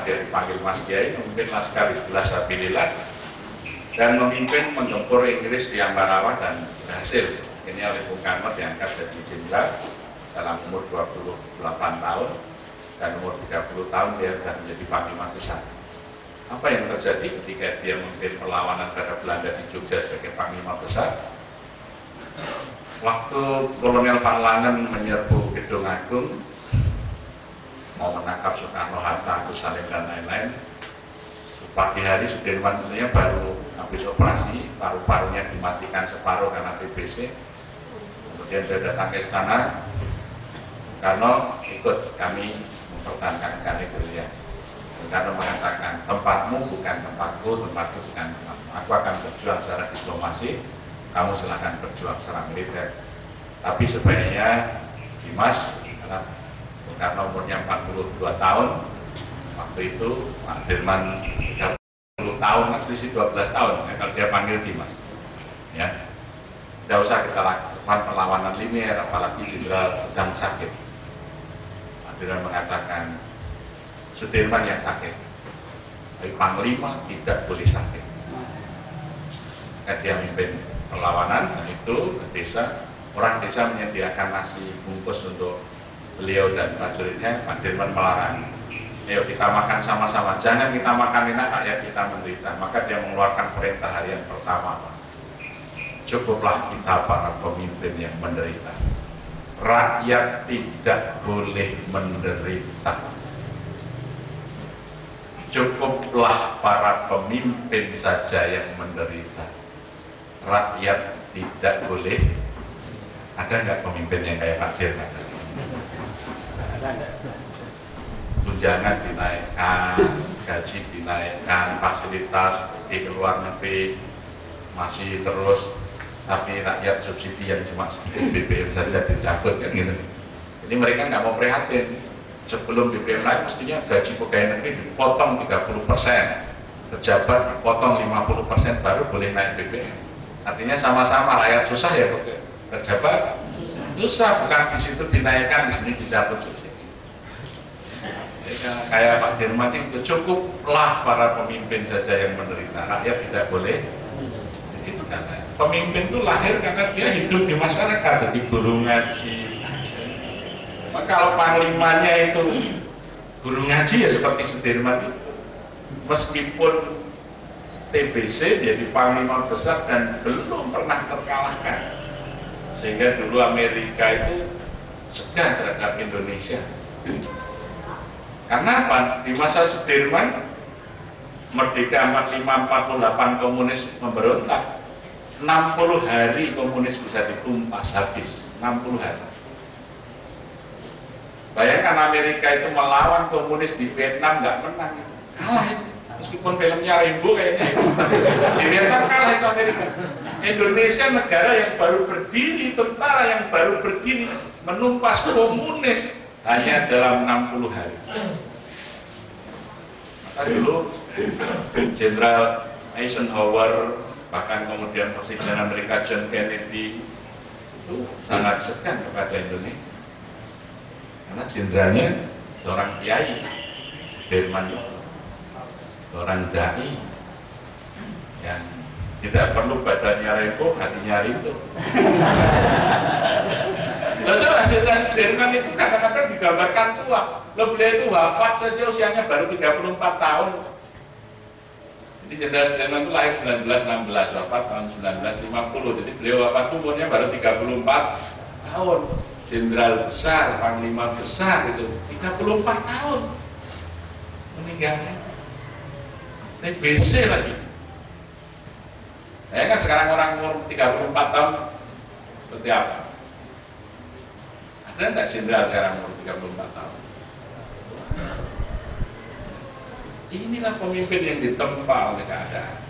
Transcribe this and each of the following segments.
dia dipanggil Mas Kiai, memimpin Laskar Hizbullah Sabilillah dan memimpin menggempur Inggris di Ambarawa dan berhasil. Ini oleh Bung Karno diangkat jadi jenderal dalam umur 28 tahun dan umur 30 tahun dia sudah menjadi Panglima Besar. Apa yang terjadi ketika dia memimpin perlawanan terhadap Belanda di Jogja sebagai Panglima Besar? Waktu Kolonel Panlangen menyerbu Gedung Agung, mau menangkap Soekarno, Hatta, Agus Salim dan lain-lain, pagi hari Sudirman tentunya baru habis operasi, paru-parunya dimatikan separuh karena TBC. Kemudian dia datang ke istana, Karno ikut kami mempertahankan gerilya. Karno mengatakan, tempatmu bukan tempatku, tempatku bukan tempatmu. Aku akan berjuang secara diplomasi, kamu silahkan berjuang secara militer. Tapi sebaiknya Dimas, karena Karno umurnya 42 tahun, waktu itu Pak Dirman 30 tahun, selisih 12 tahun, ya, kalau dia panggil Dimas. Ya, tidak usah kita lakukan perlawanan linear, apalagi jenderal sedang sakit. Pak Dirman mengatakan, Sudirman yang sakit, tapi Panglima tidak boleh sakit. Dia memimpin perlawanan, dan itu ke desa, orang desa menyediakan nasi bungkus untuk beliau dan prajuritnya. Pak Dirman melarang, ayo kita makan sama-sama, jangan kita makan enak, rakyat kita menderita. Maka dia mengeluarkan perintah harian pertama, cukuplah kita para pemimpin yang menderita, rakyat tidak boleh menderita. Cukuplah para pemimpin saja yang menderita, rakyat tidak boleh. Ada nggak pemimpin yang kayak Pak Dirman? Tunjangan dinaikkan, gaji dinaikkan, fasilitas di luar negeri masih terus, tapi rakyat subsidi yang cuma sedikit, BBM saja dicabut kan gitu. Jadi mereka nggak mau prihatin. Sebelum BBM naik mestinya gaji pegawai negeri dipotong 30%, pejabat dipotong 50% baru boleh naik BBM. Artinya sama-sama rakyat susah ya, pejabat susah, bukan di situ dinaikkan, di sini dicabut subsidi. Kayak Pak Dirman itu, cukuplah para pemimpin saja yang menderita, rakyat tidak boleh. Itu karena pemimpin itu lahir karena dia hidup di masyarakat, jadi guru ngaji. Maka kalau panglimanya itu guru ngaji ya seperti Sudirman itu, meskipun TBC jadi panglima besar dan belum pernah terkalahkan, sehingga dulu Amerika itu segan terhadap Indonesia. Karena apa? Di masa Sudirman, Merdeka 45, 48 komunis memberontak, 60 hari komunis bisa ditumpas habis, 60 hari. Bayangkan Amerika itu melawan komunis di Vietnam nggak menang, kalah itu. Meskipun filmnya Rambo kayaknya itu. Di Vietnam kalah itu Amerika. Indonesia negara yang baru berdiri, tentara yang baru berdiri, menumpas komunis hanya dalam 60 hari. Maka dulu Jenderal Eisenhower, bahkan kemudian Presiden Amerika John Kennedy itu sangat segan kepada Indonesia. Karena jenderalnya seorang kiai, Dirman, seorang dai yang tidak perlu badannya Rembo, hatinya itu. Lalu hasilnya Dirman itu kadang-kadang digambarkan tua. Lalu beliau itu wafat saja usianya baru 34 tahun. Jadi Jenderal Dirman itu lahir 1916, wafat tahun 1950. Jadi beliau wafat umurnya baru 34 tahun. Jenderal besar, panglima besar itu 34 tahun meninggalnya. TBC lagi. Ya kan sekarang orang umur 34 tahun seperti apa? Ada enggak jenderal sekarang umur 34 tahun? Inilah pemimpin yang ditempa oleh keadaan.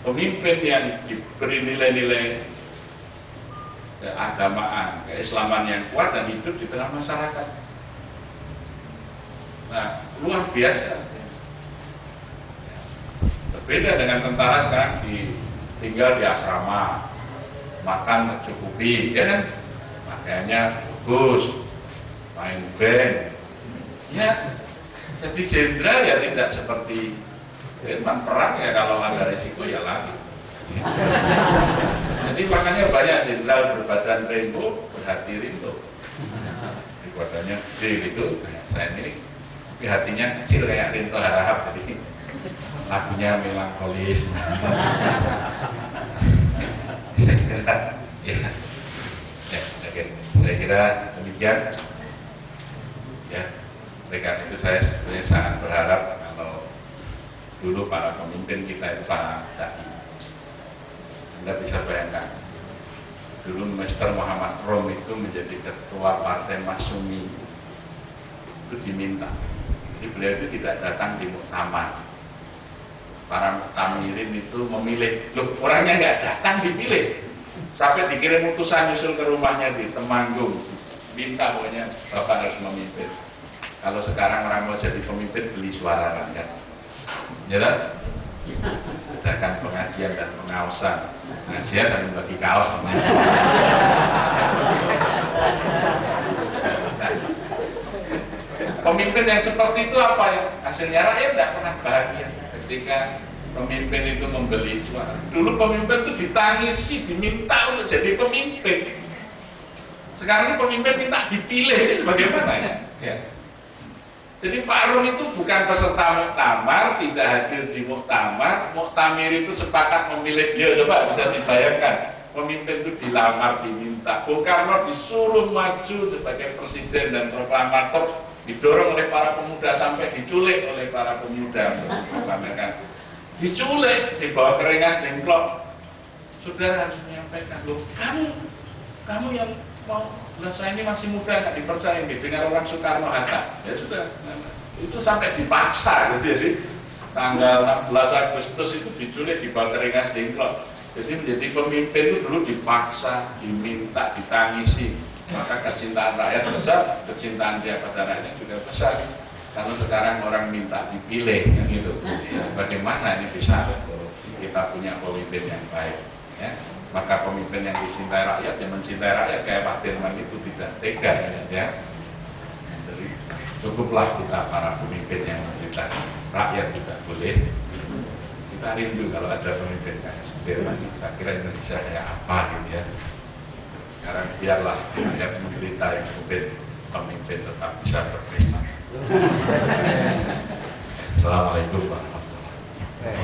Pemimpin yang diberi nilai-nilai keagamaan, keislaman yang kuat dan hidup di tengah masyarakat. Nah, luar biasa. Berbeda dengan tentara sekarang tinggal di asrama, makan tercukupi, ya kan? Pakaiannya bagus, main band, ya. Jadi jenderal ya tidak seperti perang ya, kalau ada resiko ya lari. Jadi makanya banyak jenderal berbadan rainbow, berhati rindu. Di badannya gede gitu, kayak saya ini, tapi hatinya kecil kayak Rinto Harahap, jadi lagunya melankolis. Saya kira demikian. Ya, dengan itu saya sebenarnya sangat berharap kalau dulu para pemimpin kita itu para dai. Anda bisa bayangkan, dulu Mr. Muhammad Rom itu menjadi ketua partai Masyumi, itu diminta. Jadi beliau itu tidak datang di muktamar. Para muktamirin itu memilih, loh orangnya nggak datang dipilih. Sampai dikirim utusan nyusul ke rumahnya di Temanggung, minta pokoknya Bapak harus memimpin. Kalau sekarang orang mau jadi pemimpin, beli suara rakyat. Jelas? Sedangkan pengajian dan pengawasan, pengajian dan bagi kaos. Pemimpin yang seperti itu apa ya? Hasilnya rakyat tidak pernah bahagia ketika pemimpin itu membeli suara. Dulu pemimpin itu ditangisi, diminta untuk jadi pemimpin. Sekarang ini pemimpin minta dipilih, ini sebagaimana ya? Ya. Jadi Pak Rum itu bukan peserta muktamar, tidak hadir di muktamar. Muktamir itu sepakat memilih dia. Coba bisa dibayangkan, pemimpin itu dilamar, diminta. Bung Karno disuruh maju sebagai presiden dan proklamator, didorong oleh para pemuda sampai diculik oleh para pemuda untuk memproklamirkan. Diculik, dibawa ke Rengas Dengklok. Saudara harus menyampaikan, loh kamu yang mau, saya ini masih muda, nggak dipercaya dengan orang Soekarno Hatta. Ya sudah, itu sampai dipaksa gitu ya sih. Tanggal 16 Agustus itu diculik, dibawa ke Rengas Dengklok. Jadi menjadi pemimpin itu dulu dipaksa, diminta, ditangisi. Maka kecintaan rakyat besar, kecintaan dia pada rakyatnya juga besar. Karena sekarang orang minta dipilih, kan gitu. Ya, bagaimana ini bisa kita punya pemimpin yang baik? Ya. Maka pemimpin yang dicintai rakyat, yang mencintai rakyat kayak Pak Dirman itu tidak tega ya. Jadi cukuplah kita para pemimpin yang mencintai rakyat juga boleh. Kita rindu kalau ada pemimpin kayak Dirman, kita kira Indonesia kayak apa gitu ya. Sekarang biarlah rakyat menderita yang pemimpin tetap bisa berprestasi. Assalamualaikum warahmatullahi wabarakatuh.